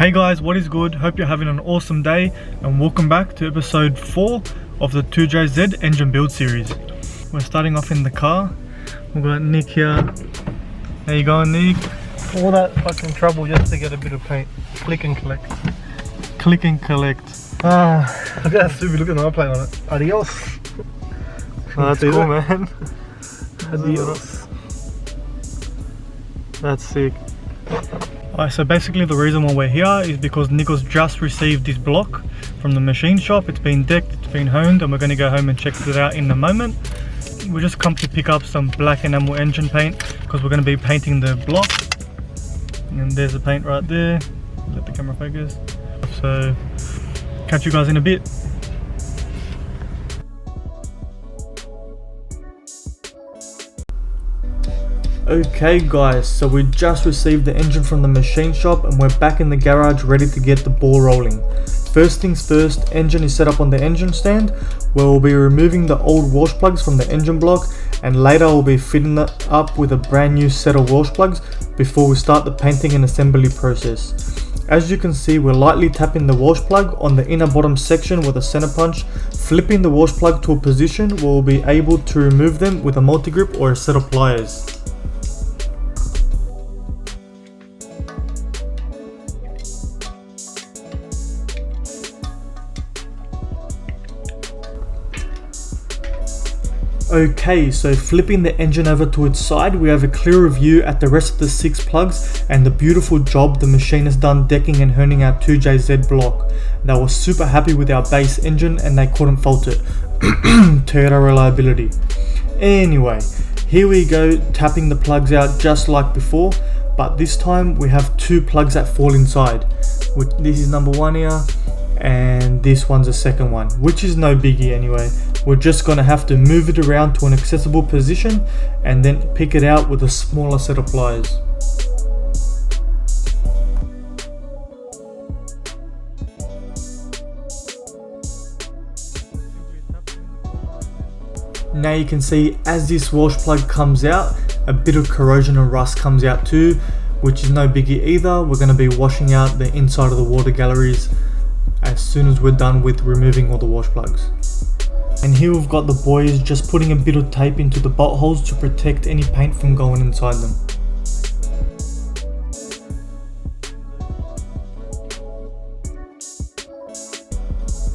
Hey guys, what is good? Hope you're having an awesome day and welcome back to episode 4 of the 2JZ engine build series. We're starting off in the car. We've got Nick here. How you going, Nick? All that fucking trouble just to get a bit of paint. Click and collect. Click and collect. Look at that stupid looking iPlane on it. Adios. Oh, that's cool, man. Adios. That's sick. Alright, so basically the reason why we're here is because Nico's just received this block from the machine shop. It's been decked, it's been honed, and we're going to go home and check it out in a moment. We just come to pick up some black enamel engine paint because we're going to be painting the block. And there's the paint right there. Let the camera focus. So, catch you guys in a bit. Okay guys, so we just received the engine from the machine shop and we're back in the garage ready to get the ball rolling. First things first, engine is set up on the engine stand where we'll be removing the old wash plugs from the engine block, and later we'll be fitting that up with a brand new set of wash plugs before we start the painting and assembly process. As you can see, we're lightly tapping the wash plug on the inner bottom section with a center punch, flipping the wash plug to a position where we'll be able to remove them with a multi-grip or a set of pliers. Okay, so flipping the engine over to its side, we have a clearer view at the rest of the 6 plugs and the beautiful job the machine has done decking and honing our 2JZ block. They were super happy with our base engine and they couldn't fault it. Toyota reliability. Anyway, here we go, tapping the plugs out just like before, but this time we have 2 plugs that fall inside. This is number 1 here, and this one's the second one, which is no biggie anyway. We're just going to have to move it around to an accessible position and then pick it out with a smaller set of pliers. Now you can see as this wash plug comes out, a bit of corrosion and rust comes out too, which is no biggie either. We're going to be washing out the inside of the water galleries as soon as we're done with removing all the wash plugs. And here we've got the boys just putting a bit of tape into the bolt holes to protect any paint from going inside them.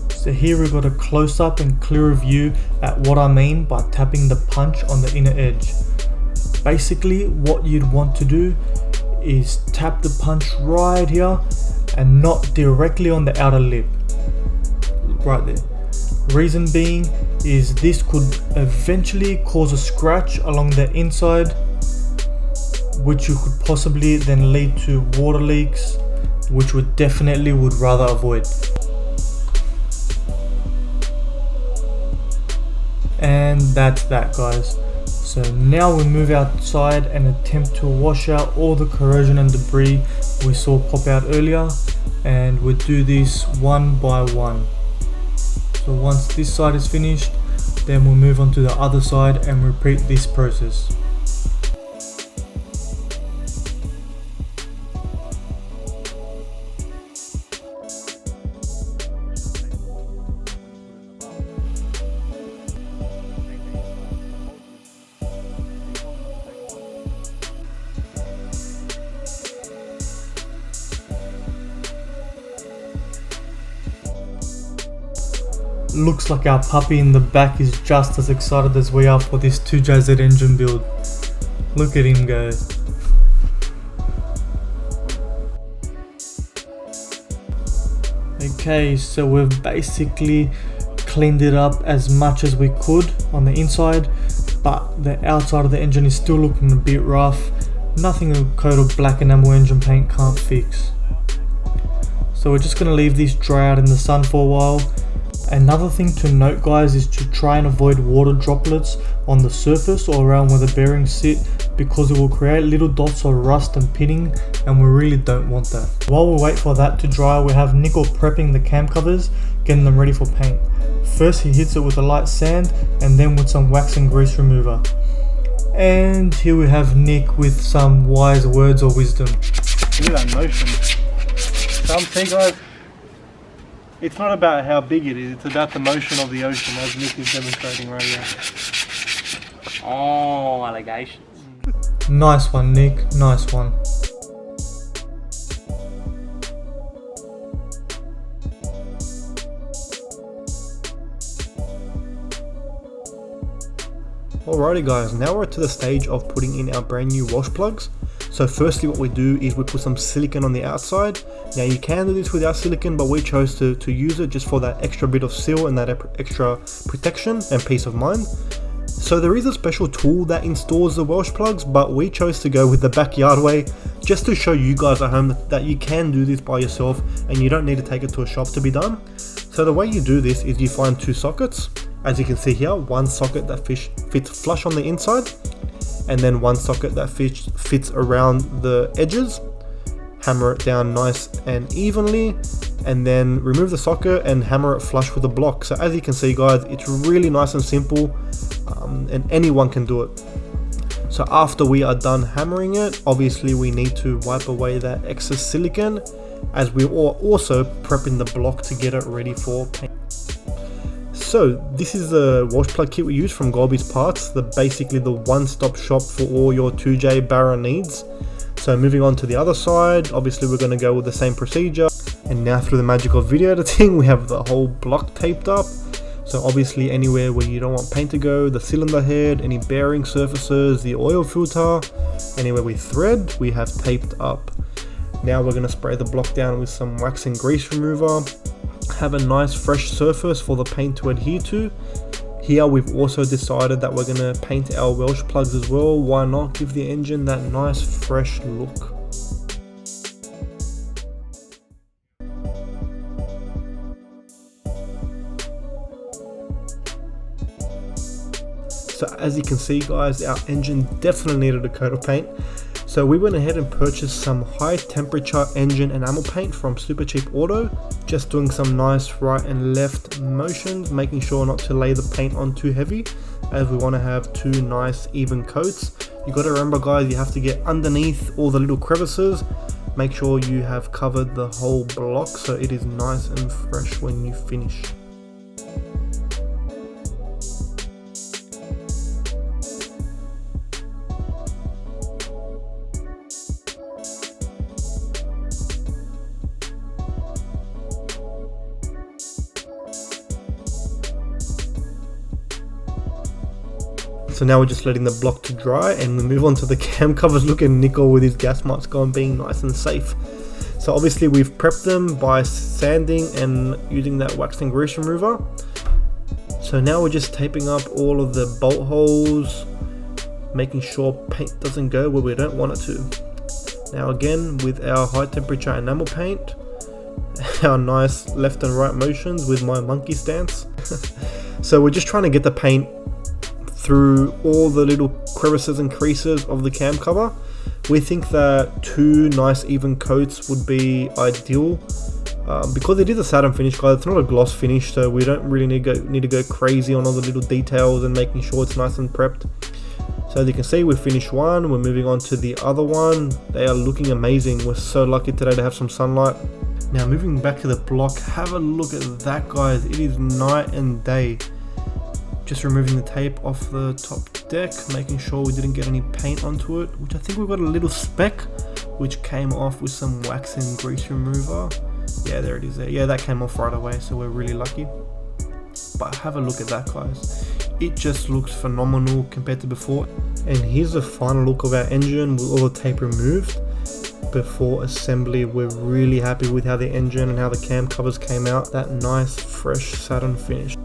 So here we've got a close-up and clearer view at what I mean by tapping the punch on the inner edge. Basically what you'd want to do is tap the punch right here and not directly on the outer lip. Right there. Reason being is this could eventually cause a scratch along the inside, which you could possibly then lead to water leaks, which we definitely would rather avoid. And that's that guys. So now we move outside and attempt to wash out all the corrosion and debris we saw pop out earlier, and we do this one by one. So once this side is finished, then we'll move on to the other side and repeat this process. Looks like our puppy in the back is just as excited as we are for this 2JZ engine build. Look at him go. Okay, so we've basically cleaned it up as much as we could on the inside, but the outside of the engine is still looking a bit rough. Nothing a coat of black enamel engine paint can't fix. So we're just going to leave this dry out in the sun for a while. Another thing to note guys is to try and avoid water droplets on the surface or around where the bearings sit, because it will create little dots of rust and pitting, and we really don't want that. While we wait for that to dry, we have Nico prepping the cam covers, getting them ready for paint. First he hits it with a light sand and then with some wax and grease remover. And here we have Nick with some wise words of wisdom. Look at that motion. See guys, it's not about how big it is, it's about the motion of the ocean, as Nick is demonstrating right here. Oh, allegations. Nice one, Nick. Nice one. Alrighty guys, now we're to the stage of putting in our brand new wash plugs. So firstly what we do is we put some silicone on the outside. Now you can do this without silicone, but we chose to use it just for that extra bit of seal and that extra protection and peace of mind. So there is a special tool that installs the wash plugs, but we chose to go with the backyard way just to show you guys at home that you can do this by yourself and you don't need to take it to a shop to be done. So the way you do this is you find two sockets. As you can see here, one socket that fits flush on the inside, and then one socket that fits around the edges. Hammer it down nice and evenly, and then remove the socket and hammer it flush with the block. So as you can see guys, it's really nice and simple, and anyone can do it. So after we are done hammering it, obviously we need to wipe away that excess silicone, as we are also prepping the block to get it ready for paint. So this is the wash plug kit we use from Golby's Parts, basically the one-stop shop for all your 2J Barra needs. So moving on to the other side, obviously we're going to go with the same procedure. And now through the magic of video editing, we have the whole block taped up. So obviously anywhere where you don't want paint to go, the cylinder head, any bearing surfaces, the oil filter, anywhere with thread, we have taped up. Now we're going to spray the block down with some wax and grease remover. Have a nice fresh surface for the paint to adhere to. Here we've also decided that we're going to paint our Welsh plugs as well. Why not give the engine that nice fresh look? So as you can see guys, our engine definitely needed a coat of paint. So we went ahead and purchased some high temperature engine enamel paint from Supercheap Auto. Just doing some nice right and left motions, making sure not to lay the paint on too heavy, as we want to have two nice even coats. You got to remember guys, you have to get underneath all the little crevices. Make sure you have covered the whole block so it is nice and fresh when you finish. So now we're just letting the block to dry, and we move on to the cam covers. Look at Nico with his gas mask on, being nice and safe. So obviously we've prepped them by sanding and using that wax and grease remover. So now we're just taping up all of the bolt holes, making sure paint doesn't go where we don't want it to. Now again, with our high temperature enamel paint, our nice left and right motions with my monkey stance. So we're just trying to get the paint through all the little crevices and creases of the cam cover. We think that two nice even coats would be ideal, because it is a satin finish guys. It's not a gloss finish, so we don't really need to go crazy on all the little details and making sure it's nice and prepped. So as you can see, we finished one, we're moving on to the other one. They are looking amazing. We're so lucky today to have some sunlight. Now moving back to the block, have a look at that guys, it is night and day. Just removing the tape off the top deck, making sure we didn't get any paint onto it, which I think we got a little speck, which came off with some wax and grease remover. Yeah, there it is there. Yeah, that came off right away, so we're really lucky. But have a look at that guys. It just looks phenomenal compared to before. And here's the final look of our engine with all the tape removed. Before assembly, we're really happy with how the engine and how the cam covers came out. That nice fresh satin finish.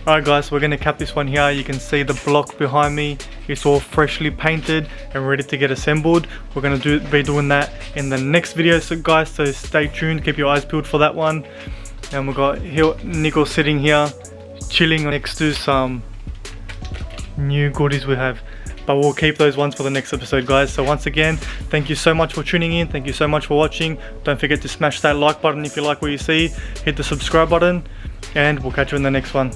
Alright guys, we're going to cap this one here. You can see the block behind me. It's all freshly painted and ready to get assembled. We're going to be doing that in the next video, so guys, so stay tuned, keep your eyes peeled for that one. And we've got Nico sitting here chilling next to some new goodies we have, but we'll keep those ones for the next episode guys. So once again, thank you so much for tuning in, thank you so much for watching. Don't forget to smash that like button if you like what you see, hit the subscribe button, and we'll catch you in the next one.